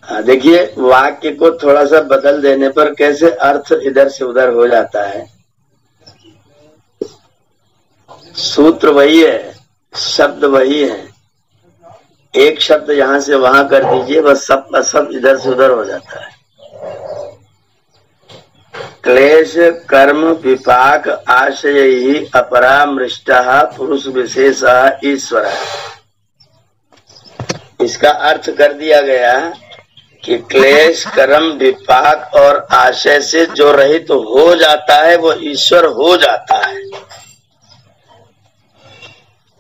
देखिए, वाक्य को थोड़ा सा बदल देने पर कैसे अर्थ इधर से उधर हो जाता है। सूत्र वही है, शब्द वही है, एक शब्द यहां से वहां कर दीजिए, बस सब इधर से उधर हो जाता है। क्लेश कर्म विपाक आशय ही अपरामृष्टः पुरुष विशेष ईश्वर। इसका अर्थ कर दिया गया कि क्लेश कर्म विपाक और आशय से जो रहित तो हो जाता है वो ईश्वर हो जाता है।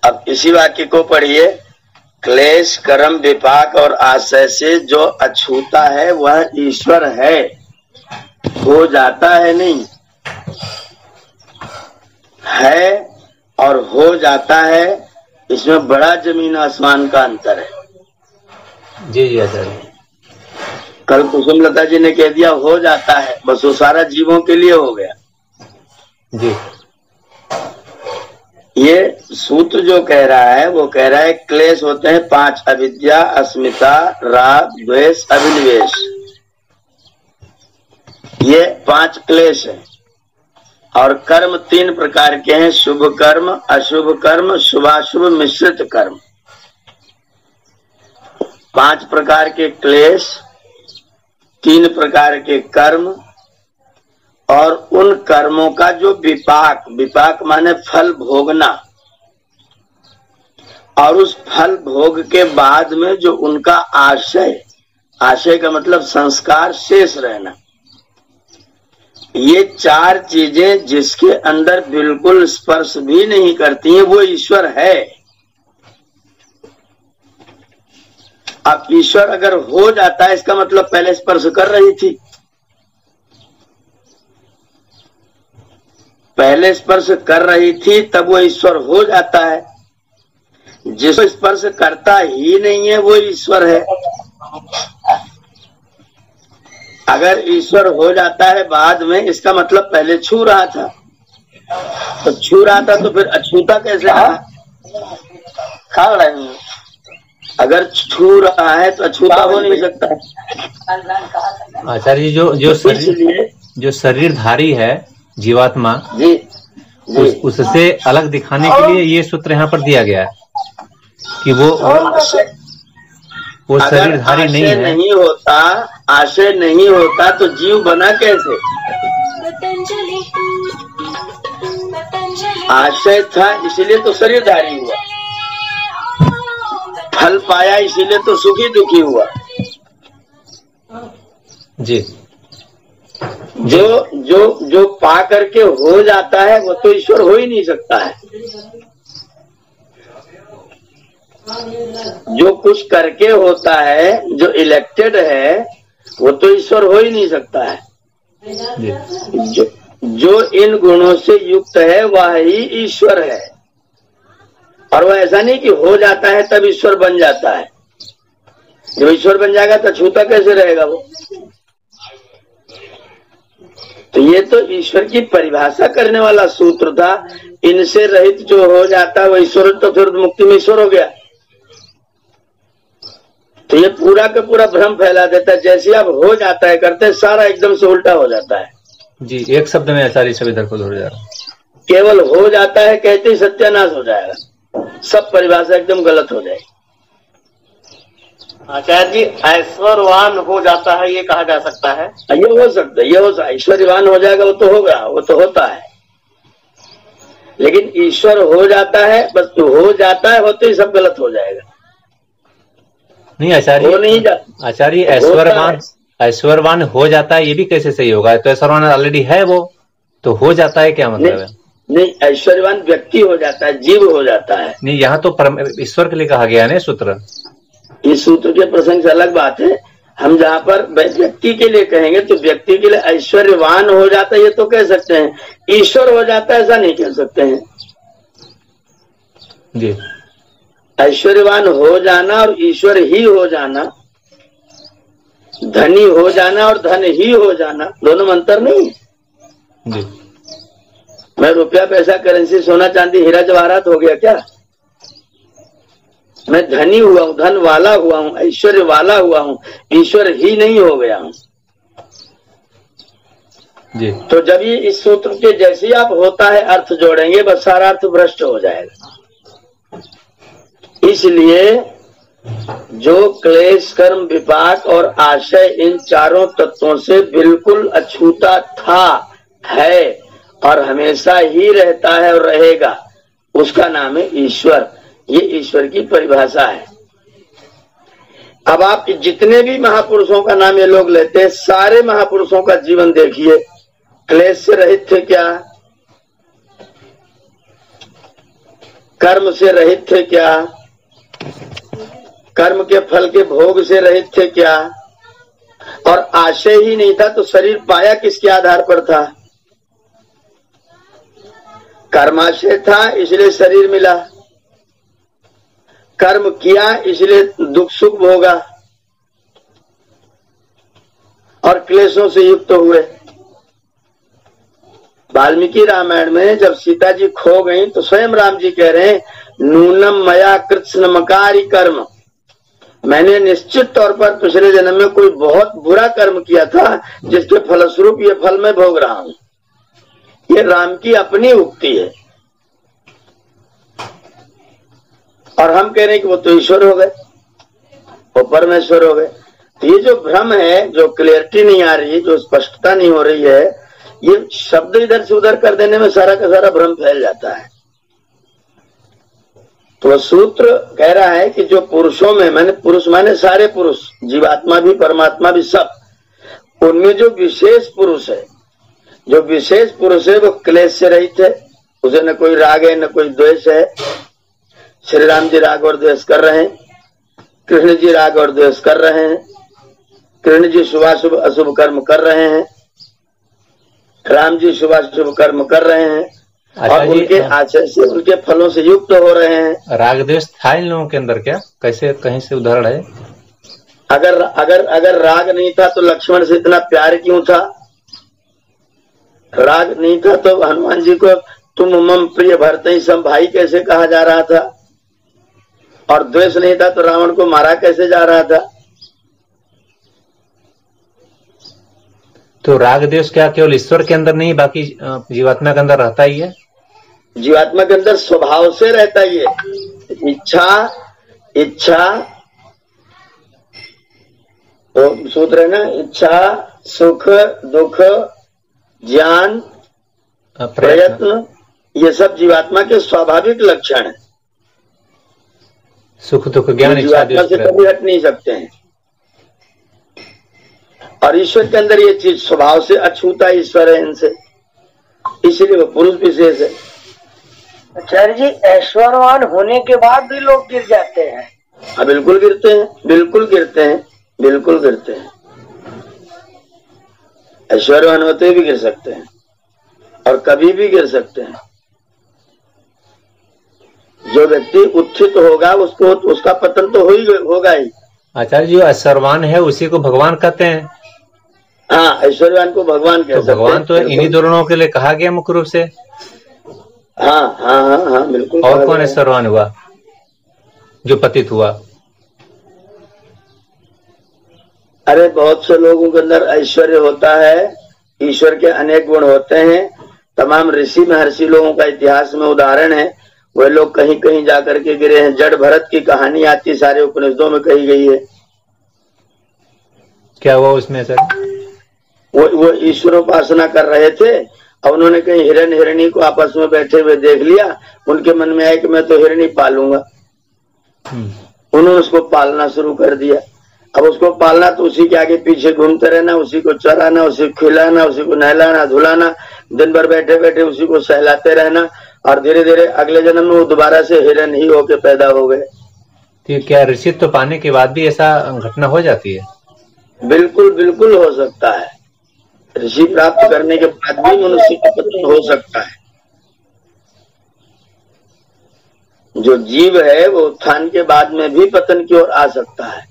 अब इसी वाक्य को पढ़िए, क्लेश कर्म विपाक और आशय से जो अछूता है वह ईश्वर है, हो जाता है नहीं, है और हो जाता है, इसमें बड़ा जमीन आसमान का अंतर है। जी जी आचार्य, कल कुसुमलता जी ने कह दिया हो जाता है, बस वो सारा जीवों के लिए हो गया। जी, ये सूत्र जो कह रहा है वो कह रहा है क्लेश होते हैं 5, अविद्या, अस्मिता, राग, द्वेष, अभिनिवेश, ये 5 क्लेश है। और कर्म 3 प्रकार के हैं, शुभ कर्म, अशुभ कर्म, शुभाशुभ मिश्रित कर्म। 5 प्रकार के क्लेश, 3 प्रकार के कर्म और उन कर्मों का जो विपाक, विपाक माने फल भोगना, और उस फल भोग के बाद में जो उनका आशय, आशय का मतलब संस्कार शेष रहना, ये 4 चीजें जिसके अंदर बिल्कुल स्पर्श भी नहीं करती हैं वो ईश्वर है। अब ईश्वर अगर हो जाता है इसका मतलब पहले स्पर्श कर रही थी, पहले स्पर्श कर रही थी तब वो ईश्वर हो जाता है। जिसको स्पर्श करता ही नहीं है वो ईश्वर है। अगर ईश्वर हो जाता है बाद में, इसका मतलब पहले छू रहा था, तो छू रहा था तो फिर अछूता कैसे रहा? खा रहा है, अगर छू रहा है तो अछूता हो नहीं सकता। आचार्य जो शरीरधारी है जीवात्मा, जी, उससे अलग दिखाने के लिए ये सूत्र यहाँ पर दिया गया है कि वो शरीरधारी नहीं है। नहीं होता, आशय नहीं होता तो जीव बना कैसे? आशय था इसीलिए तो शरीरधारी हुआ, फल पाया इसीलिए तो सुखी दुखी हुआ। जी, जो पा करके हो जाता है वो तो ईश्वर हो ही नहीं सकता है। जो कुछ करके होता है, जो इलेक्टेड है, वो तो ईश्वर हो ही नहीं सकता है। जो इन गुणों से युक्त है वह ही ईश्वर है। और वो ऐसा नहीं कि हो जाता है तब ईश्वर बन जाता है। जब ईश्वर बन जाएगा तो छूता कैसे रहेगा वो? तो ये तो ईश्वर की परिभाषा करने वाला सूत्र था। इनसे रहित जो हो जाता है वो ईश्वर, तो फिर मुक्ति में ईश्वर हो गया। तो ये पूरा का पूरा भ्रम फैला देता है। जैसे अब हो जाता है करते सारा एकदम से उल्टा हो जाता है। जी, एक शब्द में आचार्य सब इधर को दौड़ जा रहा है। केवल हो जाता है कहते ही सत्यानाश हो जाएगा, सब परिभाषा एकदम गलत हो जाएगी। आचार्य जी, ऐश्वर्यवान हो जाता है ये कहा जा सकता है? ये हो सकता है, ये हो सकता है। ऐश्वर्यवान हो जाएगा वो तो होगा, वो तो होता है। लेकिन ईश्वर हो जाता है, बस तो हो जाता है, होते ही सब गलत हो जाएगा। नहीं आचार्य, वो नहीं जाता आचार्य ऐश्वर्यवान हो जाता है ये भी कैसे सही होगा? तो ऐश्वर्यवान ऑलरेडी है वो, तो हो जाता है क्या मतलब है? नहीं, ऐश्वर्यवान व्यक्ति हो जाता है, जीव हो जाता है। नहीं, यहाँ तो ईश्वर के लिए कहा गया है ना सूत्र। इस सूत्र के प्रसंग से अलग बात है। हम जहाँ पर व्यक्ति के लिए कहेंगे तो व्यक्ति के लिए ऐश्वर्यवान हो जाता है ये तो कह सकते हैं, ईश्वर हो जाता है ऐसा नहीं कह सकते हैं जी। ऐश्वर्यवान हो जाना और ईश्वर ही हो जाना, धनी हो जाना और धन ही हो जाना, दोनों में अंतर नहीं है जी। मैं रुपया पैसा करेंसी सोना चांदी हीरा जवाहरात हो गया क्या? मैं धनी हुआ हूं, धन वाला हुआ हूं, ऐश्वर्य वाला हुआ हूं, ईश्वर ही नहीं हो गया हूं जी। तो जब ये इस सूत्र के जैसे ही आप होता है अर्थ जोड़ेंगे बस सारा अर्थ भ्रष्ट हो जाएगा। इसलिए जो क्लेश कर्म विपाक और आशय इन चारों तत्वों से बिल्कुल अछूता था, है और हमेशा ही रहता है और रहेगा, उसका नाम है ईश्वर। ये ईश्वर की परिभाषा है। अब आप जितने भी महापुरुषों का नाम ये लोग लेते हैं, सारे महापुरुषों का जीवन देखिए, क्लेश से रहित थे क्या, कर्म से रहित थे क्या, कर्म के फल के भोग से रहित थे क्या, और आशय ही नहीं था तो शरीर पाया किसके आधार पर था? कर्माशय था इसलिए शरीर मिला, कर्म किया इसलिए दुख सुख भोगा और क्लेशों से युक्त हुए। वाल्मीकि रामायण में जब सीता जी खो गई तो स्वयं राम जी कह रहे हैं, नूनम मया कृत्स्नमकारी कर्म, मैंने निश्चित तौर पर पिछले जन्म में कोई बहुत बुरा कर्म किया था जिसके फलस्वरूप ये फल मैं भोग रहा हूं। ये राम की अपनी उक्ति है और हम कह रहे हैं कि वो तो ईश्वर हो गए, वो परमेश्वर हो गए। तो ये जो भ्रम है, जो क्लियरिटी नहीं आ रही, जो स्पष्टता नहीं हो रही है, ये शब्द इधर से उधर कर देने में सारा का सारा भ्रम फैल जाता है। तो सूत्र कह रहा है कि जो पुरुषों में, मैंने पुरुष माने सारे पुरुष, जीवात्मा भी परमात्मा भी सब, उनमें जो विशेष पुरुष है, जो विशेष पुरुष है वो क्लेश से रहित है, उसे न कोई राग है न कोई द्वेष है। श्री राम जी राग और द्वेष कर रहे हैं, कृष्ण जी राग और द्वेष कर रहे हैं, कृष्ण जी शुभाशुभ अशुभ कर्म कर रहे हैं, राम जी शुभाशुभ कर्म कर रहे हैं और उनके आशय से, उनके फलों से युक्त हो रहे हैं। राग द्वेष था इन लोगों के अंदर क्या? कैसे, कहीं से उदाहरण है? अगर अगर अगर राग नहीं था तो लक्ष्मण से इतना प्यार क्यों था? राग नहीं था तो हनुमान जी को तुम मम प्रिय भरतहि सम भाई कैसे कहा जा रहा था? और द्वेष नहीं था तो रावण को मारा कैसे जा रहा था? तो राग द्वेष क्या केवल ईश्वर के अंदर नहीं, बाकी जीवात्मा के अंदर रहता ही है? जीवात्मा के अंदर स्वभाव से रहता ही है। इच्छा तो सूत्र है ना, इच्छा सुख दुख ज्ञान प्रयत्न, ये सब जीवात्मा के स्वाभाविक लक्षण है। सुख दुख ज्ञान जीवात्मा से कभी हट नहीं सकते हैं। और ईश्वर के अंदर ये चीज स्वभाव से अछूता ईश्वर है इनसे, इसलिए वो पुरुष विशेष है। आचार्य जी, ऐश्वर्यवान होने के बाद भी लोग गिर जाते हैं? हाँ, बिल्कुल गिरते हैं, बिल्कुल गिरते हैं, बिल्कुल गिरते हैं। ऐश्वर्यवान होते भी गिर सकते हैं और कभी भी गिर सकते हैं। जो व्यक्ति उत्थित होगा उसको, उसका पतन तो होगा ही। आचार्य जी, ऐश्वर्यवान है उसी को भगवान कहते हैं। हाँ, ऐश्वर्यवान को भगवान कहते हैं। तो भगवान तो इन्हीं दोनों के लिए कहा गया मुख्य रूप से। हाँ हाँ हाँ हाँ, बिल्कुल। और कौन ऐश्वर्यवान हुआ जो पतित हुआ? अरे बहुत से लोगों के अंदर ऐश्वर्य होता है, ईश्वर के अनेक गुण होते हैं। तमाम ऋषि महर्षि लोगों का इतिहास में उदाहरण है। वे लोग कहीं कहीं जाकर के गिरे हैं। जड़ भरत की कहानी आती सारे उपनिषदों में कही गई है। क्या हुआ उसमें सर? वो ईश्वरोपासना कर रहे थे और उन्होंने कहीं हिरण हिरणी को आपस में बैठे हुए देख लिया। उनके मन में आया कि मैं तो हिरणी पालूंगा। उन्होंने उसको पालना शुरू कर दिया। अब उसको पालना तो उसी के आगे पीछे घूमते रहना, उसी को चराना, उसी को खिलाना, उसी को नहलाना धुलाना, दिन भर बैठे बैठे उसी को सहलाते रहना और धीरे धीरे अगले जन्म में वो दोबारा से हिरण ही होके पैदा हो गए। तो क्या ऋषित्व पाने के बाद भी ऐसा घटना हो जाती है? बिल्कुल बिल्कुल हो सकता है। ऋषि प्राप्त करने के बाद भी मनुष्य का पतन हो सकता है। जो जीव है वो उत्थान के बाद में भी पतन की ओर आ सकता है।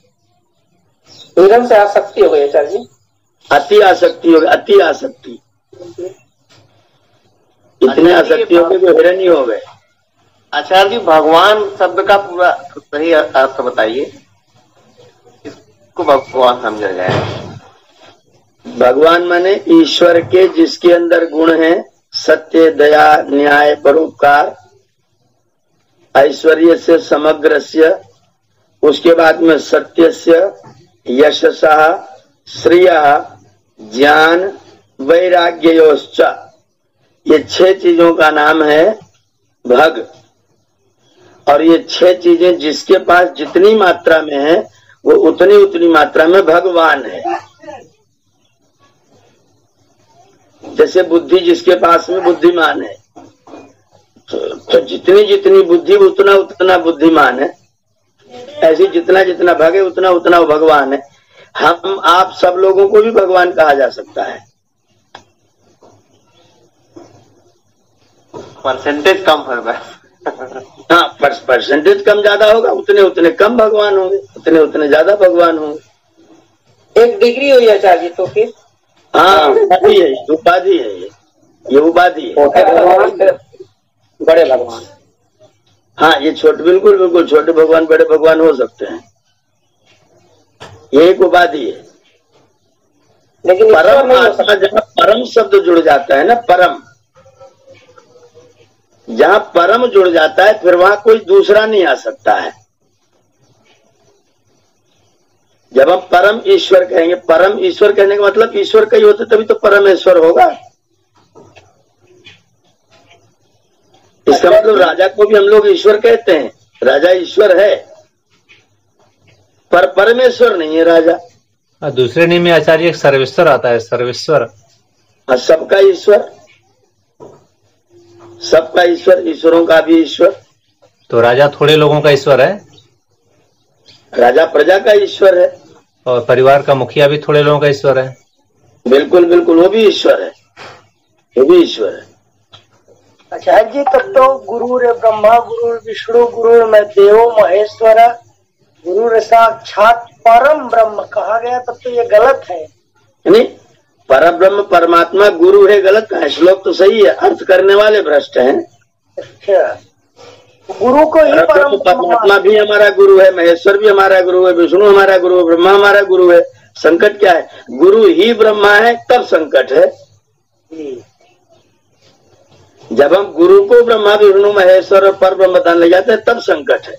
हिरण से आसक्ति हो गई आचार्य जी? अति आसक्ति हो गई, अति आसक्ति, इतने आसक्ति हो गई जो हिरण ही हो गए। आचार्य जी, भगवान शब्द का पूरा सही अर्थ बताइए, इसको भगवान समझा जाए। भगवान माने ईश्वर के जिसके अंदर गुण है, सत्य, दया, न्याय, परोपकार, ऐश्वर्य से समग्रस्य, उसके बाद में सत्यस्य, यशसः, श्रियः, ज्ञान, वैराग्योश्च, ये 6 चीजों का नाम है भग। और ये 6 चीजें जिसके पास जितनी मात्रा में है वो उतनी मात्रा में भगवान है। जैसे बुद्धि जिसके पास में बुद्धिमान है, तो जितनी बुद्धि उतना बुद्धिमान है। ऐसे जितना भग है उतना वो भगवान है। हम आप सब लोगों को भी भगवान कहा जा सकता है। परसेंटेज कम है बस। हाँ, परसेंटेज कम ज्यादा होगा, उतने कम भगवान होंगे, उतने ज्यादा भगवान होंगे। एक डिग्री हुई आचार्य जी, तो फिर हाँ, उपाधि है, उपाधि है, ये उपाधि है। भगवान बड़े भगवान। हाँ, ये बिल्कुल छोटे भगवान बड़े भगवान हो सकते हैं, ये एक उपाधि है। लेकिन परम आत्मा, जहाँ परम शब्द जुड़ जाता है ना, परम, जहाँ परम जुड़ जाता है फिर वहां कोई दूसरा नहीं आ सकता है। जब हम परम ईश्वर कहेंगे, परम ईश्वर कहने का मतलब ईश्वर का ही होता, तभी तो परमेश्वर होगा। इसका मतलब राजा को भी हम लोग ईश्वर कहते हैं, राजा ईश्वर है, पर परमेश्वर नहीं है राजा। दूसरे नेम में आचार्य एक सर्वेश्वर आता है, सर्वेश्वर। सबका ईश्वर, सबका ईश्वर, ईश्वरों का भी ईश्वर। तो राजा थोड़े लोगों का ईश्वर है, राजा प्रजा का ईश्वर है, और परिवार का मुखिया भी थोड़े लोगों का ईश्वर है। बिल्कुल, वो भी ईश्वर है, वो भी ईश्वर है। आचार्य जी, तब तो गुरुर ब्रह्मा, गुरुर विष्णु, गुरुर में देवो महेश्वर, गुरुर साक्षात परम ब्रह्म कहा गया, तब तो ये गलत है। नहीं, पर ब्रह्म परमात्मा गुरु है, गलत कहा है? श्लोक तो सही है, अर्थ करने वाले भ्रष्ट हैं। अच्छा, गुरु को ही परम परमात्मा भी हमारा गुरु है, महेश्वर भी हमारा गुरु है, विष्णु हमारा गुरु है, ब्रह्मा हमारा गुरु है। संकट क्या है? गुरु ही ब्रह्मा है तब संकट है। जब हम गुरु को ब्रह्मा, विष्णु, महेश्वर और पर ब्रह्म बताने लग जाते हैं तब संकट है।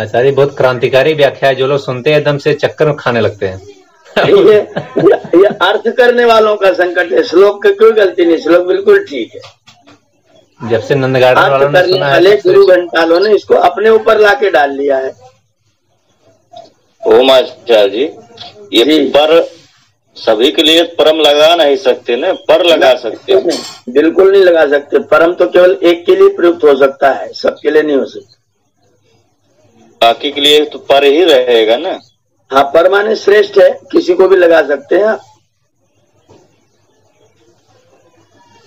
आचार्य बहुत क्रांतिकारी व्याख्या है, जो लोग सुनते हैं एकदम से चक्कर खाने लगते हैं। ये अर्थ करने वालों का संकट है, श्लोक की कोई गलती नहीं, श्लोक बिल्कुल ठीक है। जब से नंद गार्डन वालों ने सुना है, गुरु घंटालों ने इसको अपने ऊपर लाके डाल लिया है। ओम आचार्य जी, ये पर सभी के लिए परम लगा नहीं सकते ना, पर लगा सकते हैं? बिल्कुल नहीं लगा सकते। परम तो केवल एक के लिए प्रयुक्त हो सकता है, सबके लिए नहीं हो सकता। बाकी के लिए तो पर ही रहेगा ना। हाँ, पर माने श्रेष्ठ है, किसी को भी लगा सकते हैं।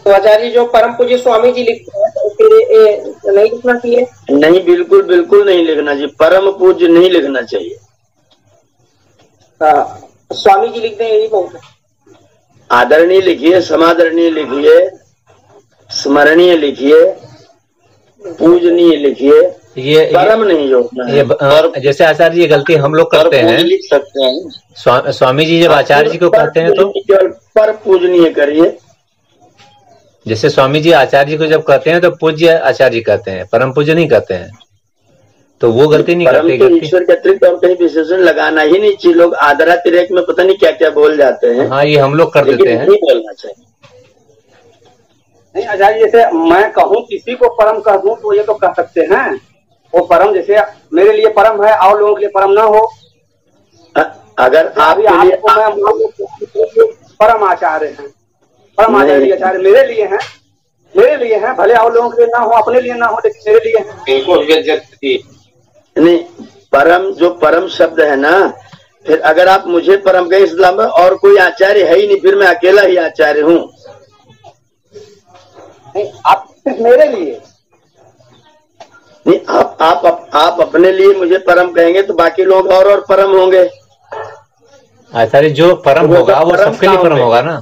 तो आचार्य जो परम पूज्य स्वामी जी लिखते हैं, तो उसके लिए नहीं लिखना चाहिए? नहीं, बिल्कुल नहीं लिखना चाहिए, परम पूज्य नहीं लिखना चाहिए। स्वामी जी लिखते हैं, यही बहुत है। आदरणीय लिखिए, समादरणीय लिखिए, स्मरणीय लिखिए, पूजनीय लिखिए, ये परम नहीं जोड़ना। जैसे आचार्य जी ये गलती हम लोग करते हैं, लिख सकते हैं। स्वामी जी जब आचार्य जी को कहते हैं तो पर पूजनीय करिए। जैसे स्वामी जी आचार्य जी को जब कहते हैं तो पूज्य आचार्य जी कहते हैं, परम पूज्य नहीं कहते हैं, तो वो गलती नहीं करते। तो ईश्वर के अतिरिक्त और कहीं विशेषण लगाना ही नहीं चाहिए। लोग आदरातिरेक में पता नहीं क्या क्या बोल जाते हैं। हाँ, ये हम लोग कर देते हैं। नहीं बोलना चाहिए। नहीं आचार्य, जैसे मैं कहूँ किसी को परम कह दूं तो ये तो कह सकते हैं, वो परम जैसे मेरे लिए परम है और लोगों के लिए परम ना हो। अगर परम आचार्य हैं, परम आचार्य मेरे लिए हैं, भले और लोगों के लिए ना हो, अपने लिए ना हो, लेकिन मेरे लिए हैं। नहीं, परम जो परम शब्द है ना, फिर अगर आप मुझे परम कहें, इस्लाम में और कोई आचार्य है ही नहीं, फिर मैं अकेला ही आचार्य हूँ। आप सिर्फ मेरे लिए नहीं, आप अपने लिए मुझे परम कहेंगे तो बाकी लोग और परम होंगे। आचार्य जो परम होगा वो सबके लिए परम होगा ना,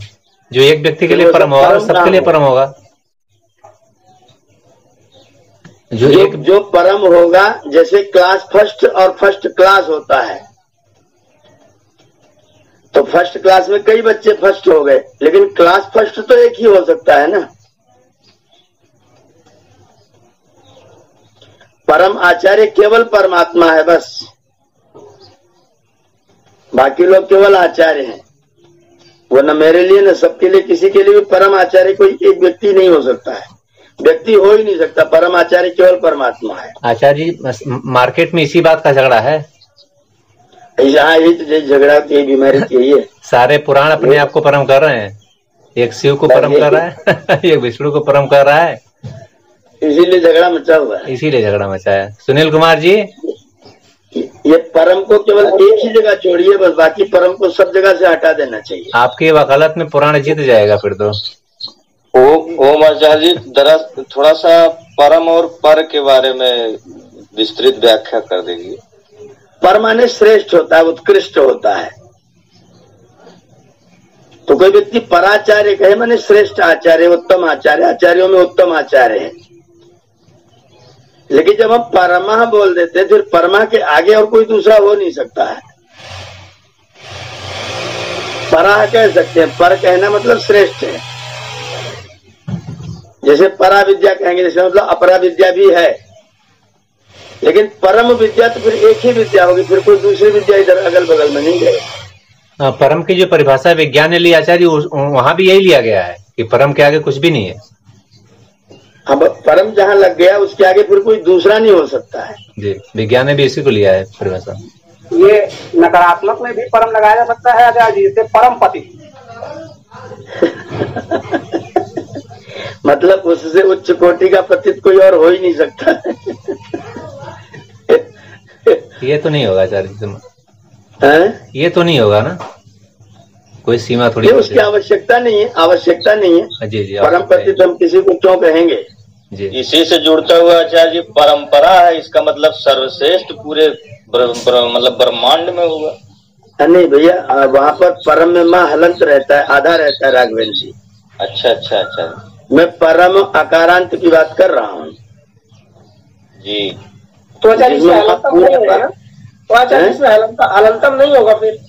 जो एक व्यक्ति के लिए परम होगा वो सबके लिए परम होगा। जो परम होगा, जैसे क्लास फर्स्ट और फर्स्ट क्लास होता है, तो फर्स्ट क्लास में कई बच्चे फर्स्ट हो गए, लेकिन क्लास फर्स्ट तो एक ही हो सकता है ना। परम आचार्य केवल परमात्मा है बस, बाकी लोग केवल आचार्य हैं। वो न मेरे लिए न सबके लिए, किसी के लिए भी परम आचार्य कोई एक व्यक्ति नहीं हो सकता है, व्यक्ति हो ही नहीं सकता। परम आचार्य केवल परमात्मा है। आचार्य जी, मार्केट में इसी बात का झगड़ा है। हाँ, यही तो झगड़ा, यही बीमारी यही है। सारे पुराण अपने आप को परम कर रहे हैं, एक शिव को परम कर रहा है एक विष्णु को परम कर रहा है, इसीलिए झगड़ा मचा हुआ है। इसीलिए झगड़ा मचा है। सुनील कुमार जी, ये परम को केवल एक ही जगह छोड़िए बस, बाकी परम को सब जगह से हटा देना चाहिए। आपकी वकालत में पुराण जीत जाएगा फिर तो। ओम आचार्य जी, दरअसल थोड़ा सा परम और पर के बारे में विस्तृत व्याख्या कर देंगे। पर माने श्रेष्ठ होता है, उत्कृष्ट होता है। तो कोई व्यक्ति पराचार्य कहे माने श्रेष्ठ आचार्य, उत्तम आचार्य, आचार्यों में उत्तम आचार्य है। लेकिन जब हम परमा बोल देते फिर परमा के आगे और कोई दूसरा हो नहीं सकता है। परा कह सकते हैं, पर कहना मतलब श्रेष्ठ है। जैसे परा विद्या कहेंगे, जैसे मतलब अपरा विद्या भी है, लेकिन परम विद्या तो फिर एक ही विद्या होगी, फिर कोई दूसरी विद्या इधर अगल बगल में नहीं गए। परम की जो परिभाषा विज्ञान ने ली आचार्य, वहां भी यही लिया गया है कि परम के आगे कुछ भी नहीं है। अब परम जहाँ लग गया उसके आगे फिर कोई दूसरा नहीं हो सकता है जी। विज्ञान ने भी इसी को लिया है परिभाषा। ये नकारात्मक में भी परम लगाया जा सकता है आचार्य जी, जैसे परम पति मतलब उससे उच्च कोटि का पतित कोई और हो ही नहीं सकता। ये तो नहीं होगा आचार्य जी, ये तो नहीं होगा ना, कोई सीमा थोड़ी। उसकी आवश्यकता नहीं है, आवश्यकता नहीं है। जी जी, परम पतित हम किसी को क्यों कहेंगे जी। इसी से जुड़ता हुआ आचार्य जी परंपरा है, इसका मतलब सर्वश्रेष्ठ पूरे मतलब ब्रह्मांड में होगा। नहीं भैया, वहाँ पर परम में माँ हलंत रहता है, आधा रहता है राघवेंद्र जी। अच्छा अच्छा अच्छा, मैं परम अकारांत की बात कर रहा हूँ जी। तो आचार्य इसमें हलंतम नहीं होगा ना? तो आचार्य इसमें हलंतम नहीं होगा फिर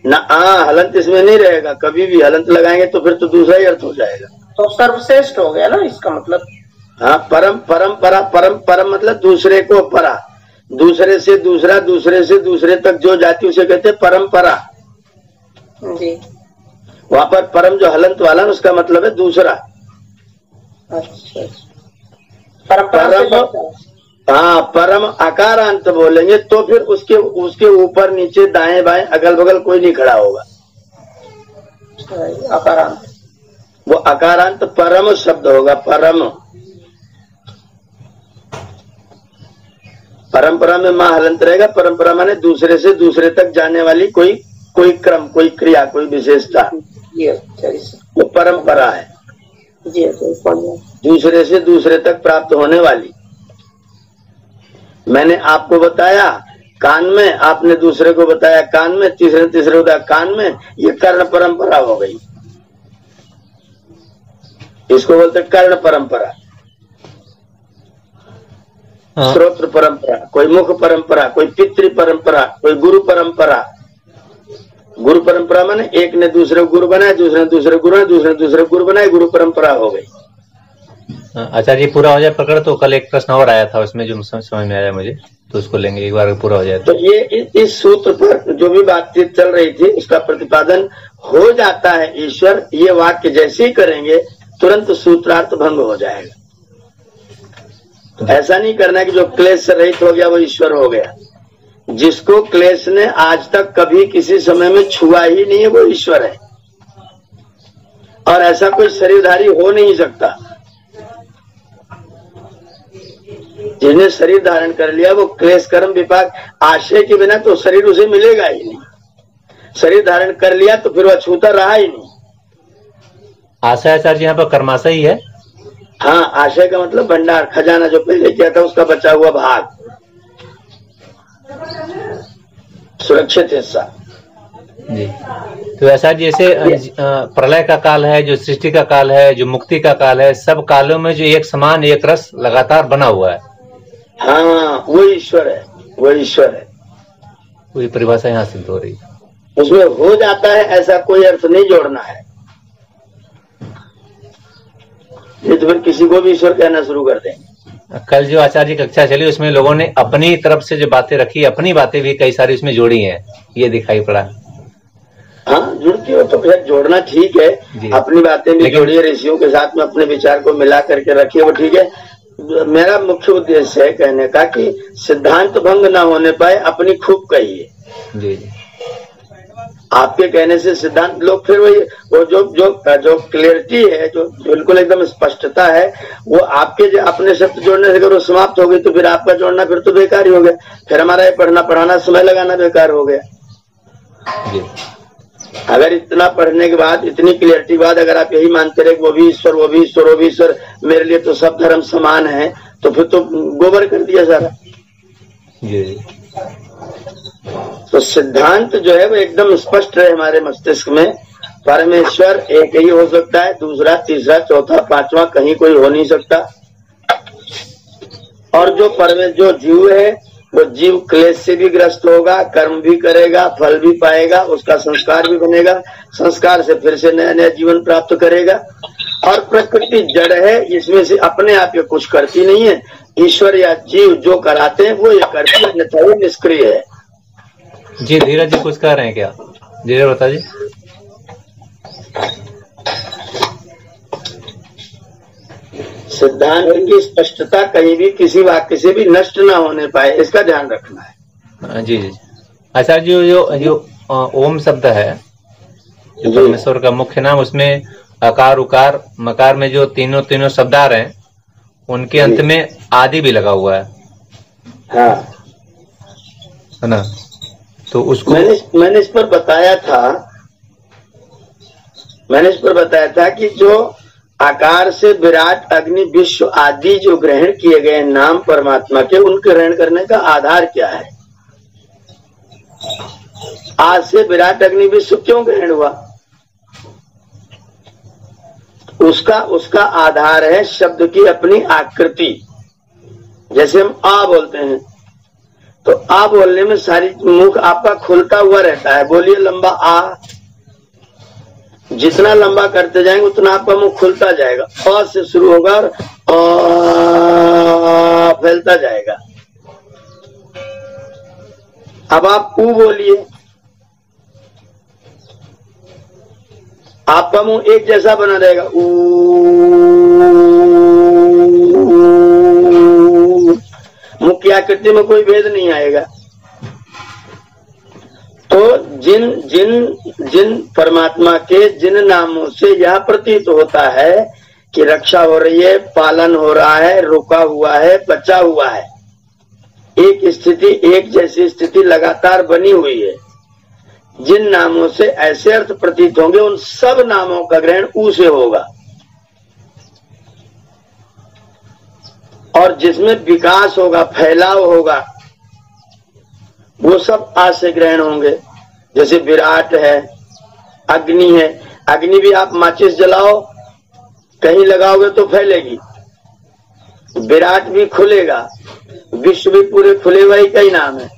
ना? हाँ, हलंत इसमें नहीं रहेगा। कभी भी हलंत लगाएंगे तो फिर तो दूसरा ही अर्थ हो जाएगा। तो सर्वश्रेष्ठ हो गया ना इसका मतलब। हाँ, परम परंपरा, परम परम मतलब दूसरे को परा, दूसरे से दूसरा, दूसरे से दूसरे तक जो जाति उसे कहते हैं परंपरा जी। वहाँ पर परम जो हलंत वाला उसका मतलब है दूसरा। अच्छा, परम हाँ, परम आकारांत बोलेंगे तो फिर उसके ऊपर नीचे दाएं बाएं अगल बगल कोई नहीं खड़ा होगा। आकारांत, वो आकारांत परम शब्द होगा। परम परंपरा में माँ हलंत रहेगा। परंपरा माने दूसरे से दूसरे तक जाने वाली कोई क्रम, कोई क्रिया, कोई विशेषता, वो परंपरा है। दूसरे से दूसरे तक प्राप्त होने वाली। मैंने आपको बताया कान में, आपने दूसरे को बताया कान में, तीसरे को बताया कान में, ये कर्ण परंपरा हो गई। इसको बोलते कर्ण परंपरा। श्रोत्र परंपरा, कोई मुख परंपरा, कोई पितृ परंपरा, कोई गुरु परंपरा। गुरु परंपरा माने एक ने दूसरे को गुरु बनाया, दूसरे ने दूसरे गुरु बनाया, दूसरे ने दूसरे गुरु बनाए, गुरु परंपरा हो गई। आचार्य जी, पूरा हो जाए प्रकरण तो कल एक प्रश्न और आया था उसमें जो समझ में आया मुझे, तो उसको लेंगे एक बार पूरा हो जाए तो ये इस सूत्र पर जो भी बातचीत चल रही थी उसका प्रतिपादन हो जाता है। ईश्वर, ये वाक्य जैसे ही करेंगे तुरंत सूत्रार्थ भंग हो जाएगा। ऐसा नहीं करना कि जो क्लेश से रहित हो गया वो ईश्वर हो गया। जिसको क्लेश ने आज तक कभी किसी समय में छुआ ही नहीं है वो ईश्वर है, और ऐसा कोई शरीरधारी हो नहीं सकता। जिसने शरीर धारण कर लिया वो क्लेश कर्म विपाक आशय के बिना तो शरीर उसे मिलेगा ही नहीं। शरीर धारण कर लिया तो फिर वह छूता रहा ही नहीं। आशय आचार्य यहाँ पर कर्माशय ही है। हाँ, आशय का मतलब भंडार, खजाना जो पहले किया था उसका बचा हुआ भाग, सुरक्षित हिस्सा। जी। तो ऐसा जैसे प्रलय का काल है, जो सृष्टि का काल है, जो मुक्ति का काल है, सब कालों में जो एक समान एक रस लगातार बना हुआ है। हाँ, वो ईश्वर है, वो ईश्वर है। पूरी परिभाषा यहाँ सिद्ध हो रही है। उसमें हो जाता है ऐसा कोई अर्थ नहीं जोड़ना है, ये तो फिर किसी को भी ईश्वर कहना शुरू कर देंगे। कल जो आचार्य की कक्षा चली उसमें लोगों ने अपनी तरफ से जो बातें रखी, अपनी बातें भी कई सारी उसमें जोड़ी हैं, ये दिखाई पड़ा। हाँ, जुड़ती हो तो फिर जोड़ना ठीक है, अपनी बातें भी जोड़िए, ऋषियों के साथ में अपने विचार को मिला करके रखिए, वो ठीक है। मेरा मुख्य उद्देश्य है कहने का कि सिद्धांत भंग ना होने पाए, अपनी खूब कहिए। जी जी। आपके कहने से सिद्धांत लोग फिर वही वो जो क्लियरिटी है, जो बिल्कुल एकदम स्पष्टता है, वो आपके जो अपने शब्द जोड़ने से अगर वो समाप्त हो गई तो फिर आपका जोड़ना फिर तो बेकार ही हो गया, फिर हमारा ये पढ़ना पढ़ाना समय लगाना बेकार हो गया। जी। अगर इतना पढ़ने के बाद, इतनी क्लियरिटी के बाद अगर आप यही मानते रहे वो भी ईश्वर, वो भी ईश्वर, वो भी ईश्वर, मेरे लिए तो सब धर्म समान है, तो फिर तो गोबर कर दिया सारा। जी। तो सिद्धांत जो है वो एकदम स्पष्ट रहे हमारे मस्तिष्क में, परमेश्वर एक ही हो सकता है, दूसरा, तीसरा, चौथा, पांचवा कहीं कोई हो नहीं सकता। और जो जीव है वो जीव क्लेश से भी ग्रस्त होगा, कर्म भी करेगा, फल भी पाएगा, उसका संस्कार भी बनेगा, संस्कार से फिर से नया नया जीवन प्राप्त करेगा। और प्रकृति जड़ है, इसमें से अपने आप ये कुछ करती नहीं है, ईश्वर या जीव जो कराते हैं वो ये करती है, अन्यथा वो निष्क्रिय है। जी धीरज जी कुछ कह रहे हैं क्या? धीरज बता जी। सिद्धांत की स्पष्टता कहीं भी किसी वाक्य से भी नष्ट ना होने पाए, इसका ध्यान रखना है। जी जी। आचार्य जी, जो ओम शब्द है, जो परमेश्वर का मुख्य नाम, उसमें अकार उकार मकार में जो तीनों शब्द आ रहे हैं, उनके अंत में आदि भी लगा हुआ है। हाँ, है ना? तो उसको मैंने इस पर बताया था कि जो आकार से विराट, अग्नि, विश्व आदि जो ग्रहण किए गए नाम परमात्मा के, उनके ग्रहण करने का आधार क्या है? आज से विराट, अग्नि, विश्व क्यों ग्रहण हुआ? उसका आधार है शब्द की अपनी आकृति। जैसे हम आ बोलते हैं तो आ बोलने में सारी मुख आपका खुलता हुआ रहता है, बोलिए लंबा आ, जितना लंबा करते जाएंगे उतना आपका मुंह खुलता जाएगा, अ से शुरू होगा और फैलता जाएगा। अब आप ऊ बोलिए, आपका मुंह एक जैसा बना रहेगा, मुंह की आकृति में कोई भेद नहीं आएगा। तो जिन परमात्मा के जिन नामों से यह प्रतीत होता है कि रक्षा हो रही है, पालन हो रहा है, रुका हुआ है, बचा हुआ है, एक स्थिति, एक जैसी स्थिति लगातार बनी हुई है, जिन नामों से ऐसे अर्थ प्रतीत होंगे उन सब नामों का ग्रहण ऊ से होगा। और जिसमें विकास होगा, फैलाव होगा, वो सब आ से ग्रहण होंगे। जैसे विराट है, अग्नि है, अग्नि भी आप माचिस जलाओ, कहीं लगाओगे तो फैलेगी, विराट भी खुलेगा, विश्व भी पूरे खुले हुए ही कई नाम है।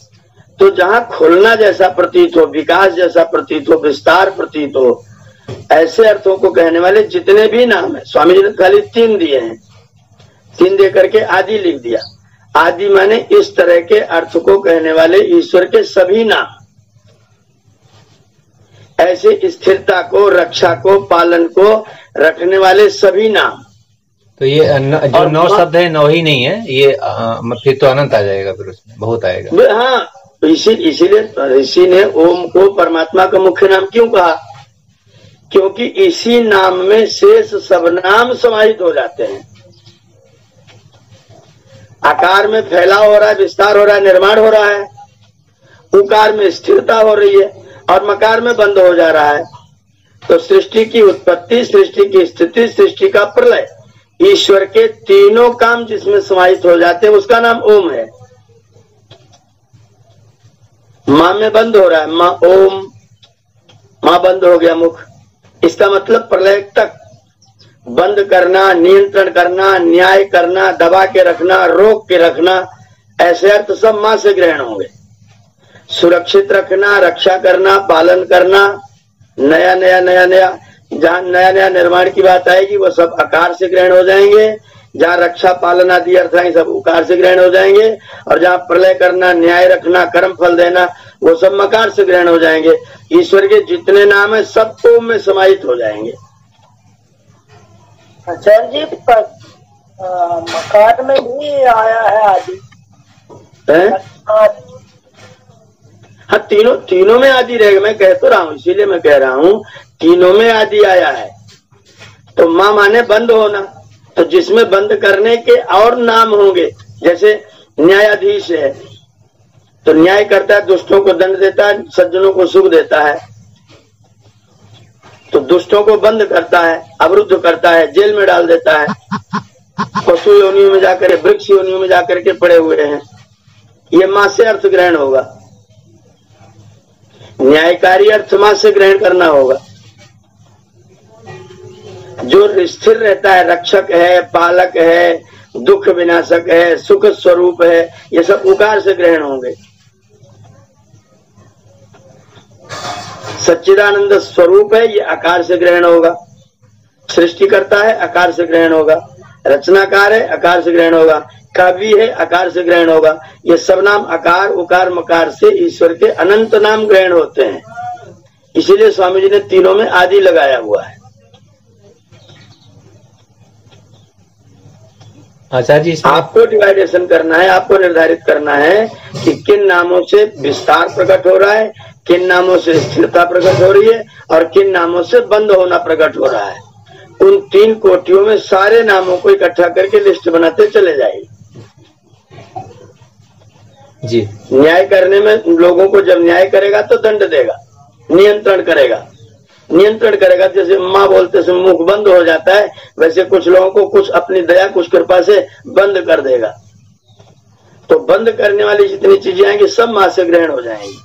तो जहां खुलना जैसा प्रतीत हो, विकास जैसा प्रतीत हो, विस्तार प्रतीत हो, ऐसे अर्थों को कहने वाले जितने भी नाम है, स्वामी जी ने खाली 3 दिए हैं, 3 दे करके आदि लिख दिया। आदि माने इस तरह के अर्थ को कहने वाले ईश्वर के सभी नाम, ऐसे स्थिरता को, रक्षा को, पालन को रखने वाले सभी नाम। तो ये जो 9 शब्द है 9 ही नहीं है, ये फिर तो अनंत आ जाएगा, फिर उसमें बहुत आएगा। हाँ, इसीलिए ऋषि ने ओम को परमात्मा का मुख्य नाम क्यों कहा? क्योंकि इसी नाम में शेष सब नाम समाहित हो जाते हैं। आकार में फैलाव हो रहा है, विस्तार हो रहा है, निर्माण हो रहा है, उकार में स्थिरता हो रही है और मकार में बंद हो जा रहा है। तो सृष्टि की उत्पत्ति, सृष्टि की स्थिति, सृष्टि का प्रलय, ईश्वर के तीनों काम जिसमें समाहित हो जाते हैं, उसका नाम ओम है। मां में बंद हो रहा है, मां ओम, माँ बंद हो गया मुख। इसका मतलब प्रलय तक बंद करना, नियंत्रण करना, न्याय करना, दबा के रखना, रोक के रखना, ऐसे अर्थ सब माँ से ग्रहण होंगे। सुरक्षित रखना, रक्षा करना, पालन करना, नया नया नया नया, जहाँ नया नया निर्माण की बात आएगी वो सब आकार से ग्रहण हो जाएंगे। जहाँ रक्षा पालन आदि अर्थ आएंगे सब उकार से ग्रहण हो जाएंगे। और जहाँ प्रलय करना, न्याय रखना, कर्म फल देना, वो सब मकार से ग्रहण हो जाएंगे। ईश्वर के जितने नाम है सब ओम में समाहित हो जाएंगे। आचार्य जी मकार में भी आया है आदि है? हाँ, तीनों में आदि रहेगा। मैं कह तो रहा हूँ, इसीलिए मैं कह रहा हूँ तीनों में आदि आया है। तो माँ माने बंद होना, तो जिसमें बंद करने के और नाम होंगे, जैसे न्यायाधीश है तो न्याय करता है, दुष्टों को दंड देता है, सज्जनों को सुख देता है। तो दुष्टों को बंद करता है, अवरुद्ध करता है, जेल में डाल देता है, पशु योनियों में जाकर, वृक्ष योनियों में जाकर के पड़े हुए हैं। ये माँ से अर्थ ग्रहण होगा। न्यायकारी अर्थ माँ से ग्रहण करना होगा। जो स्थिर रहता है, रक्षक है, पालक है, दुख विनाशक है, सुख स्वरूप है, ये सब उकार से ग्रहण होंगे। सच्चिदानंद स्वरूप है, ये आकार से ग्रहण होगा। सृष्टि करता है, आकार से ग्रहण होगा। रचनाकार है, आकार से ग्रहण होगा। कवि है, आकार से ग्रहण होगा। ये सब नाम आकार उकार मकार से ईश्वर के अनंत नाम ग्रहण होते हैं। इसीलिए स्वामी जी ने तीनों में आदि लगाया हुआ है। आचार्य जी आपको डिवाइडेशन करना है, आपको निर्धारित करना है कि किन नामों से विस्तार प्रकट हो रहा है, किन नामों से स्थिरता प्रकट हो रही है और किन नामों से बंद होना प्रकट हो रहा है। उन 3 कोटियों में सारे नामों को इकट्ठा करके लिस्ट बनाते चले जाइए जी। न्याय करने में लोगों को जब न्याय करेगा तो दंड देगा, नियंत्रण करेगा। जैसे माँ बोलते से मुख बंद हो जाता है, वैसे कुछ लोगों को कुछ अपनी दया कुछ कृपा से बंद कर देगा। तो बंद करने वाली जितनी चीजें आएंगी सब माँ से ग्रहण हो जाएंगी।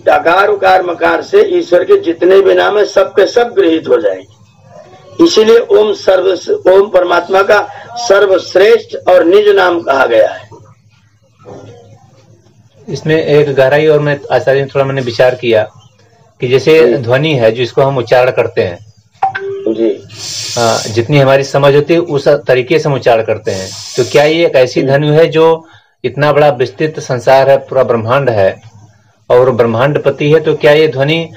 आकार उकार मकार से ईश्वर के जितने भी नाम है सबके सब गृहीत हो जाएंगे। इसीलिए ओम परमात्मा का सर्वश्रेष्ठ और निज नाम कहा गया है। इसमें एक गहराई और मैं आचार्य थोड़ा मैंने विचार किया कि जैसे ध्वनि है जिसको हम उच्चारण करते हैं जी, जितनी हमारी समझ होती है उस तरीके से हम उच्चारण करते हैं। तो क्या ये एक ऐसी ध्वनि है जो इतना बड़ा विस्तृत संसार है, पूरा ब्रह्मांड है और ब्रह्मांडपति है, तो क्या ये ध्वनि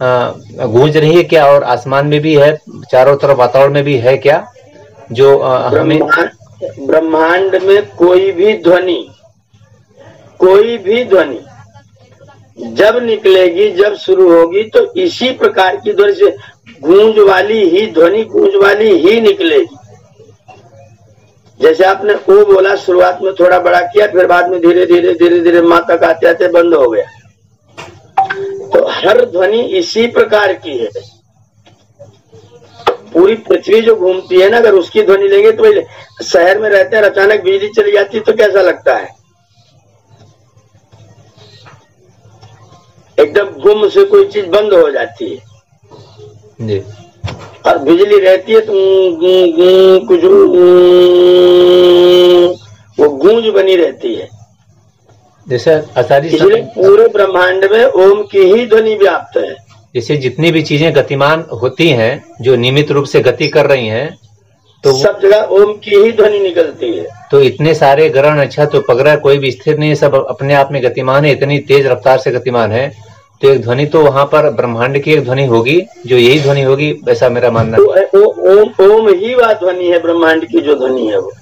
गूंज रही है क्या? और आसमान में भी है, चारों तरफ वातावरण में भी है क्या? जो हमें ब्रह्मांड में कोई भी ध्वनि जब निकलेगी, जब शुरू होगी तो इसी प्रकार की ध्वनि से गूंज वाली ही निकलेगी। जैसे आपने ओ बोला, शुरुआत में थोड़ा बड़ा किया, फिर बाद में धीरे धीरे माँ तक आते आते बंद हो गया। तो हर ध्वनि इसी प्रकार की है। पूरी पृथ्वी जो घूमती है ना, अगर उसकी ध्वनि लेंगे तो शहर में रहते हैं, अचानक बिजली चली जाती तो कैसा लगता है? एकदम गुम से कोई चीज बंद हो जाती है जी। और बिजली रहती है तो कुछ वो गूंज बनी रहती है। जैसे आचार्य इसलिए पूरे ब्रह्मांड में ओम की ही ध्वनि व्याप्त है। जैसे जितनी भी चीजें गतिमान होती हैं, जो नियमित रूप से गति कर रही हैं, तो सब जगह ओम की ही ध्वनि निकलती है। तो इतने सारे ग्रह नक्षत्र उपग्रह कोई भी स्थिर नहीं है, सब अपने आप में गतिमान है, इतनी तेज रफ्तार से गतिमान है। तो एक ध्वनि तो वहां पर ब्रह्मांड की एक ध्वनि होगी, जो यही ध्वनि होगी, ऐसा मेरा मानना है। तो ओम ही वह ध्वनि है, ब्रह्मांड की जो ध्वनि है वो।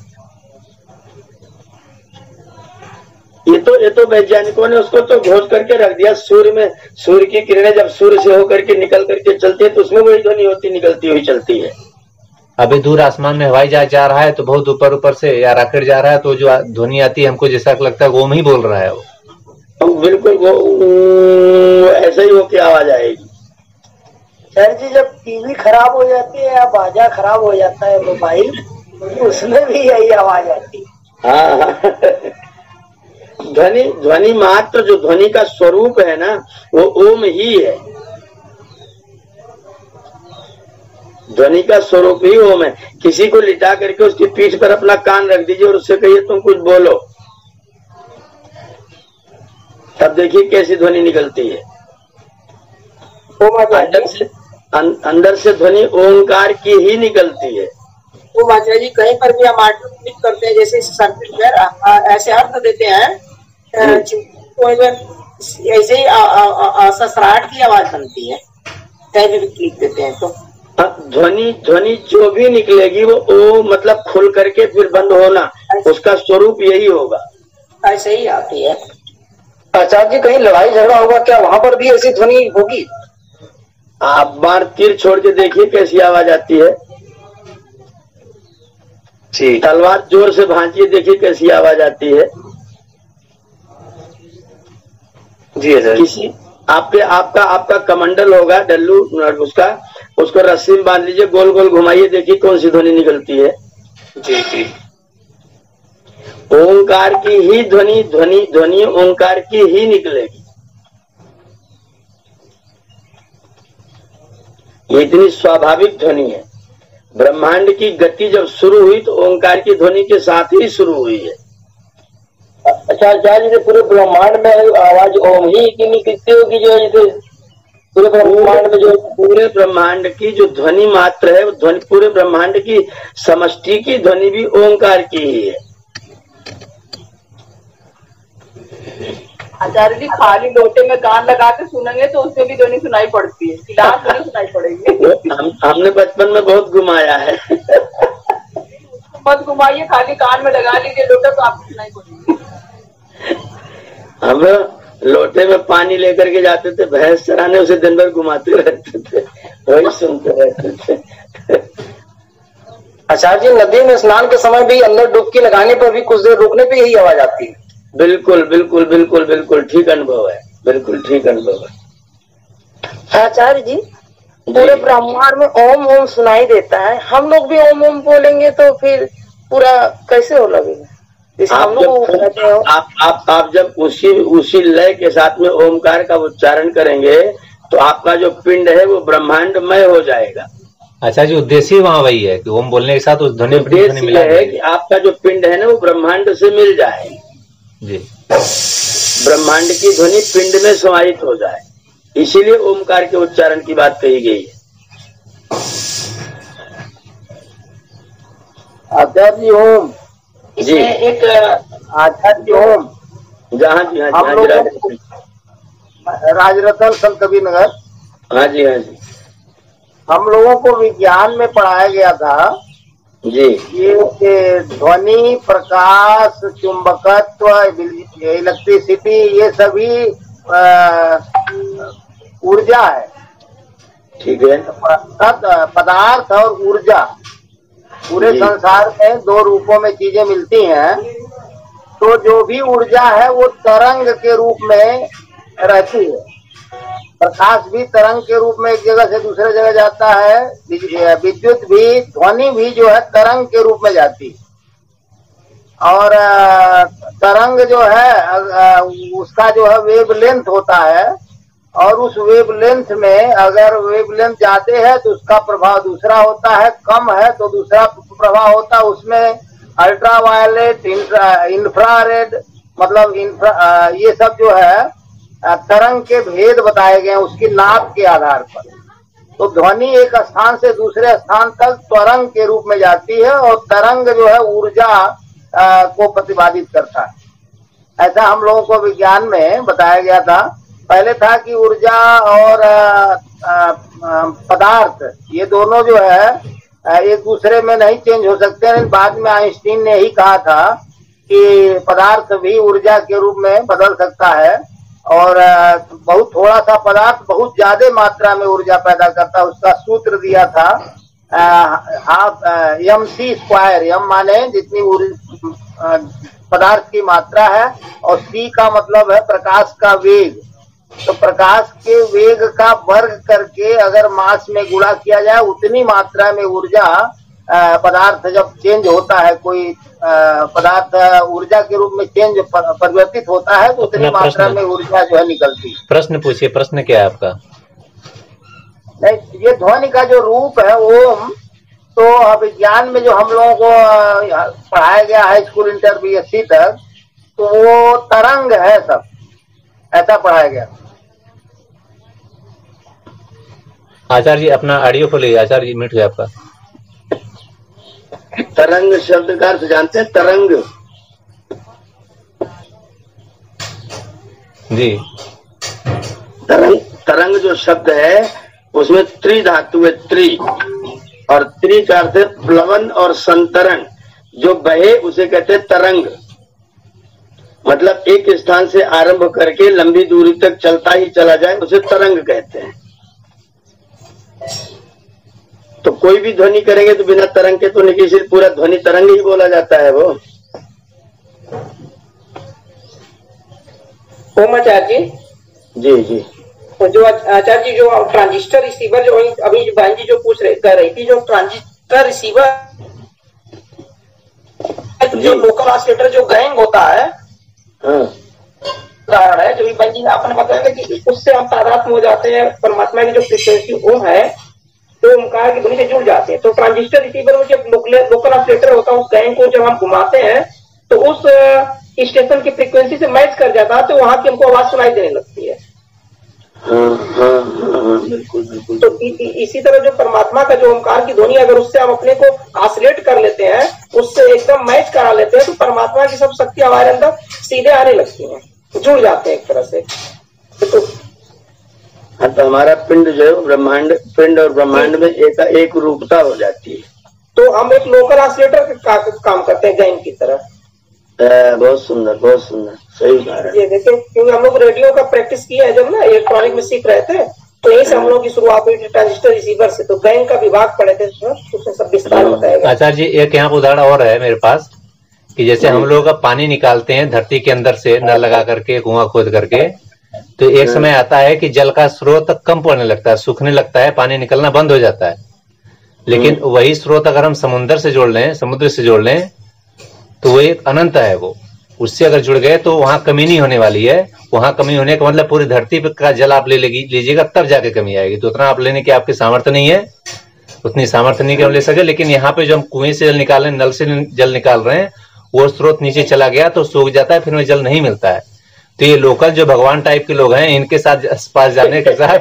ये तो वैज्ञानिकों ने उसको तो घोष करके रख दिया। सूर्य की किरणें जब सूर्य से होकर के निकल करके चलती है तो उसमें वही ध्वनि होती, निकलती हुई चलती है। अभी दूर आसमान में हवाई जहाज जा रहा है तो बहुत ऊपर से या रॉकेट जा रहा है, तो जो ध्वनि आती है हमको जैसा लगता है वो ही बोल रहा है वो। बिल्कुल वो ऐसा ही होके आवाज आएगी। सर जी, जब टीवी खराब हो जाती है या बाजा खराब हो जाता है मोबाइल, उसमें भी यही आवाज आती है। हाँ ध्वनि मात्र जो ध्वनि का स्वरूप है ना, वो ओम ही है। ध्वनि का स्वरूप ही ओम है। किसी को लिटा करके उसकी पीठ पर अपना कान रख दीजिए और उससे कहिए तुम कुछ बोलो, तब देखिए कैसी ध्वनि निकलती है। अंदर से ध्वनि ओंकार की ही निकलती है। तो आचार्य जी कहीं पर भी हम आर्ट क्लिक करते हैं, जैसे सर्किट पर ऐसे अर्थ देते हैं, तो ऐसे ही ससराहट की आवाज बनती है, कहीं भी क्लिक देते हैं तो ध्वनि जो भी निकलेगी वो ओ मतलब खुल करके फिर बंद होना, उसका स्वरूप यही होगा। ऐसे ही आती है। आचार्य जी कहीं लड़ाई झगड़ा होगा क्या, वहाँ पर भी ऐसी ध्वनि होगी? आप बार तीर छोड़ के देखिए कैसी आवाज आती है। तलवार जोर से भांजिए, देखिए कैसी आवाज आती है। जी सर। किसी आपका कमंडल होगा डल्लू, उसको रस्सी में बांध लीजिए, गोल गोल घुमाइए, देखिए कौन सी ध्वनि निकलती है। जी जी। ओंकार की ही ध्वनि ओंकार की ही निकलेगी। ये इतनी स्वाभाविक ध्वनि है। ब्रह्मांड की गति जब शुरू हुई तो ओंकार की ध्वनि के साथ ही शुरू हुई है। अच्छा आचार्य जी, पूरे ब्रह्मांड में आवाज ओम ही की निकलती होगी, जो जैसे पूरे ब्रह्मांड में जो पूरे ब्रह्मांड की जो ध्वनि मात्र है, ध्वनि पूरे ब्रह्मांड की समष्टि की ध्वनि भी ओंकार की ही है। आचार्य जी खाली लोटे में कान लगा के सुनेंगे तो उसमें भी ध्वनि सुनाई पड़ती है, गिलास में नहीं सुनाई पड़ेगी। हमने बचपन में बहुत घुमाया है। मत घुमाइए, खाली कान में लगा लीजिए लोटा तो आपको सुनाई पड़ेगी। हम लोटे में पानी लेकर के जाते थे भैंस चराने, उसे दिन भर घुमाते रहते थे, वही सुनते रहते थे। आचार्य जी नदी में स्नान के समय भी अंदर डुबकी लगाने पर भी कुछ देर रुकने पे यही आवाज आती है। बिल्कुल बिल्कुल बिल्कुल बिल्कुल ठीक अनुभव है, बिल्कुल ठीक अनुभव है। आचार्य जी पूरे ब्रह्मांड में ओम ओम सुनाई देता है, हम लोग भी ओम ओम बोलेंगे तो फिर पूरा कैसे हो लगेगा? आप जब उसी लय के साथ में ओमकार का उच्चारण करेंगे तो आपका जो पिंड है वो ब्रह्मांडमय हो जाएगा। अच्छा जी, उद्देश्य वहाँ वही है कि ओम बोलने के साथ उस ध्वनि उद्देश्य है कि आपका जो पिंड है ना वो ब्रह्मांड से मिल जाए जी, ब्रह्मांड की ध्वनि पिंड में समाहित हो जाए, इसीलिए ओमकार के उच्चारण की बात कही गई है। आचार्य ओम जी, एक आचार्य ओम जहाँ जी हाँ जी राजरतन संत कबीर नगर। हाँ जी हाँ जी। हम लोगों को विज्ञान में पढ़ाया गया था जी, ये ध्वनि, प्रकाश, चुंबकत्व, इलेक्ट्रिसिटी, ये सभी ऊर्जा है। ठीक है। पदार्थ और ऊर्जा पूरे संसार में दो रूपों में चीजें मिलती हैं, तो जो भी ऊर्जा है वो तरंग के रूप में रहती है। प्रकाश भी तरंग के रूप में एक जगह से दूसरे जगह जाता है, विद्युत भी, ध्वनि भी जो है तरंग के रूप में जाती है। और तरंग जो है उसका जो है वेव लेंथ होता है, और उस वेव लेंथ में अगर वेव लेंथ ज्यादा है तो उसका प्रभाव दूसरा होता है, कम है तो दूसरा प्रभाव होता है। उसमें अल्ट्रा वायलेट, इंफ्रारेड, मतलब ये सब जो है तरंग के भेद बताए गए हैं उसकी नाप के आधार पर। तो ध्वनि एक स्थान से दूसरे स्थान तक तरंग के रूप में जाती है, और तरंग जो है ऊर्जा को प्रतिपादित करता है। ऐसा हम लोगों को विज्ञान में बताया गया था। पहले था कि ऊर्जा और पदार्थ ये दोनों जो है एक दूसरे में नहीं चेंज हो सकते हैं। बाद में आइंस्टीन ने ही कहा था कि पदार्थ भी ऊर्जा के रूप में बदल सकता है, और बहुत थोड़ा सा पदार्थ बहुत ज्यादा मात्रा में ऊर्जा पैदा करता है। उसका सूत्र दिया था हाफ mc²। m माने जितनी पदार्थ की मात्रा है, और c का मतलब है प्रकाश का वेग। तो प्रकाश के वेग का वर्ग करके अगर मास में गुणा किया जाए उतनी मात्रा में ऊर्जा पदार्थ जब चेंज होता है, कोई पदार्थ ऊर्जा के रूप में चेंज परिवर्तित होता है, तो उतनी मात्रा में ऊर्जा जो है निकलती है। प्रश्न पूछिए, प्रश्न क्या है आपका? नहीं, ये ध्वनि का जो रूप है ओम, तो विज्ञान में जो हम लोगों को पढ़ाया गया है स्कूल इंटर BSc तक, तो वो तरंग है, सब ऐसा पढ़ाया गया। आचार्य जी अपना ऑडियो खोलिए। आचार्य जी म्यूट है आपका। तरंग शब्द का अर्थ जानते हैं? तरंग जी, तरंग जो शब्द है उसमें त्रि धातु है, त्रि, और त्रि का अर्थ है प्लवन और संतरण। जो बहे उसे कहते हैं तरंग। मतलब एक स्थान से आरंभ करके लंबी दूरी तक चलता ही चला जाए, उसे तरंग कहते हैं। तो कोई भी ध्वनि करेंगे तो बिना तरंग के तो नहीं, किसी पूरा ध्वनि तरंग ही बोला जाता है वो। ओम आचार्य जी। जी जी। जो आचार्य जी जो ट्रांजिस्टर रिसीवर जो अभी बहन जी जो पूछ कर रही थी, जो ट्रांजिस्टर रिसीवर जो लोकल ऑसिलेटर जो गैंग होता है, उदाहरण है जो बहन जी आपने बताया कि उससे हम तादात्म्य हो जाते हैं, परमात्मा की जो फ्रीक्वेंसी ओम है तो ओमकार की ध्वनि से जुड़ जाते हैं। तो ट्रांजिस्टर रिसीवर में जब लोकल ऑसिलेटर होता है, उस गैंग को जब हम घुमाते हैं तो उस स्टेशन की फ्रीक्वेंसी से मैच कर जाता है, तो वहां की हमको आवाज सुनाई देने लगती है। बिल्कुल बिल्कुल। तो इसी तरह जो परमात्मा का जो ओमकार की ध्वनि, अगर उससे हम अपने को ऑसिलेट कर लेते हैं, उससे एकदम मैच करा लेते हैं, तो परमात्मा की सब शक्ति हमारे अंदर सीधे आने लगती है, जुड़ जाते हैं एक तरह से। तो हमारा पिंड जो है ब्रह्मांड, पिंड और ब्रह्मांड में एक रूपता हो जाती है। तो हम एक लोकल ऑसिलेटर का काम करते हैं गैंग की तरह। बहुत सुंदर, बहुत सुंदर, सही उदाहरण। ये देखिए, क्योंकि हम लोग रेडियो का प्रैक्टिस किया है जब ना इलेक्ट्रॉनिक में सीख रहे थे, तो यही से हम लोग की शुरुआत हुई थी ट्रांजिस्टर रिसीवर से। तो गैंग का विभाग पढ़े थे, उसमें सब विस्तार बताएगा। आचार्य जी एक यहाँ उदाहरण और है मेरे पास कि जैसे हम लोग पानी निकालते हैं धरती के अंदर से, नल लगा करके, कुआं खोद करके, तो एक समय आता है कि जल का स्रोत कम पड़ने लगता है, सूखने लगता है, पानी निकलना बंद हो जाता है। लेकिन वही स्रोत अगर हम समुद्र से जोड़ लें, समुद्र से जोड़ लें, तो वो एक अनंत है। वो उससे अगर जुड़ गए तो वहां कमी नहीं होने वाली है। वहां कमी होने का मतलब पूरी धरती का जल आप लीजिएगा तब जाके कमी आएगी। तो उतना आप लेने की आपकी सामर्थ्य नहीं है, उतनी सामर्थ्य नहीं कि हम ले सके। लेकिन यहाँ पे जो हम कुएं से जल निकाल रहे हैं, नल से जल निकाल रहे हैं, वो स्रोत नीचे चला गया तो सूख जाता है, फिर में जल नहीं मिलता है। तो ये लोकल जो भगवान टाइप के लोग हैं, इनके साथ पास जाने के साथ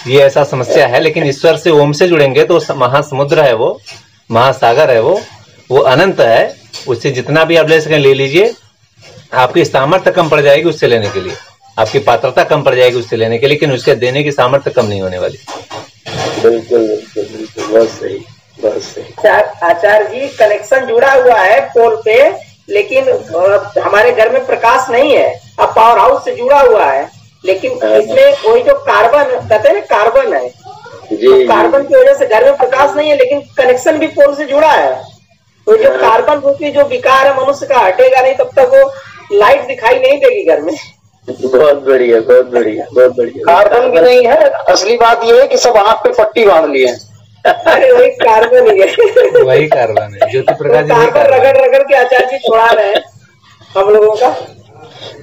ये ऐसा समस्या है। लेकिन ईश्वर से ओम से जुड़ेंगे तो महासमुद्र है वो, महासागर है वो अनंत है। उससे जितना भी आप ले सकें ले लीजिए। आपकी सामर्थ्य कम पड़ जाएगी उससे लेने के लिए, आपकी पात्रता कम पड़ जाएगी उससे लेने के लिए, लेकिन उसके देने की सामर्थ्य कम नहीं होने वाली। बिल्कुल बिल्कुल बिल्कुल, बहुत सही, बहुत सही। आचार्य जी कनेक्शन जुड़ा हुआ है पोल पे, लेकिन हमारे घर में प्रकाश नहीं है। अब पावर हाउस से जुड़ा हुआ है, लेकिन इसमें वही जो कार्बन कहते हैं ना, कार्बन है, तो कार्बन की वजह से घर में प्रकाश नहीं है, लेकिन कनेक्शन भी पोल से जुड़ा है। तो जो कार्बन रूपी जो विकार है मनुष्य का हटेगा नहीं, तब तक वो लाइट दिखाई नहीं देगी घर में। बहुत बढ़िया, बहुत बढ़िया, बहुत बढ़िया। कार्बन भी नहीं है, असली बात ये है कि सब आँख पे पट्टी बांध लिए। अरे वही कार्बन ही है, वही कार्बन है, ज्योति प्रकाश जी कार्बन रगड़ रगड़ के आचार्य जी छोड़ा रहे हैं हम लोगों का।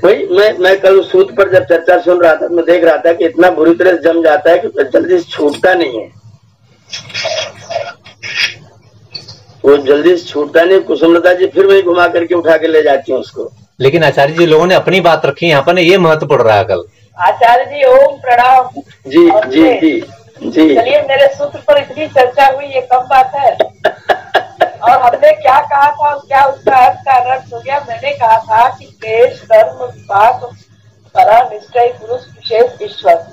वही मैं कल सूत पर जब चर्चा सुन रहा था, मैं देख रहा था कि इतना बुरी तरह जम जाता है कि जल्दी से छूटता नहीं है, वो जल्दी से छूटता नहीं। कुसुमलता जी फिर वही घुमा करके उठा के ले जाती हैं उसको। लेकिन आचार्य जी लोगों ने अपनी बात रखी यहाँ पर ना, ये महत्व पड़ रहा है कल। आचार्य जी ओम प्रणाम। जी जी जी जी। चलिए, मेरे सूत्र पर इतनी चर्चा हुई, ये कम बात है। और हमने क्या कहा था और क्या उसका अर्थ का रद्द हो गया। मैंने कहा था कि देश, धर्म, विभाग, परा, निश्चय, पुरुष, विशेष, ईश्वर,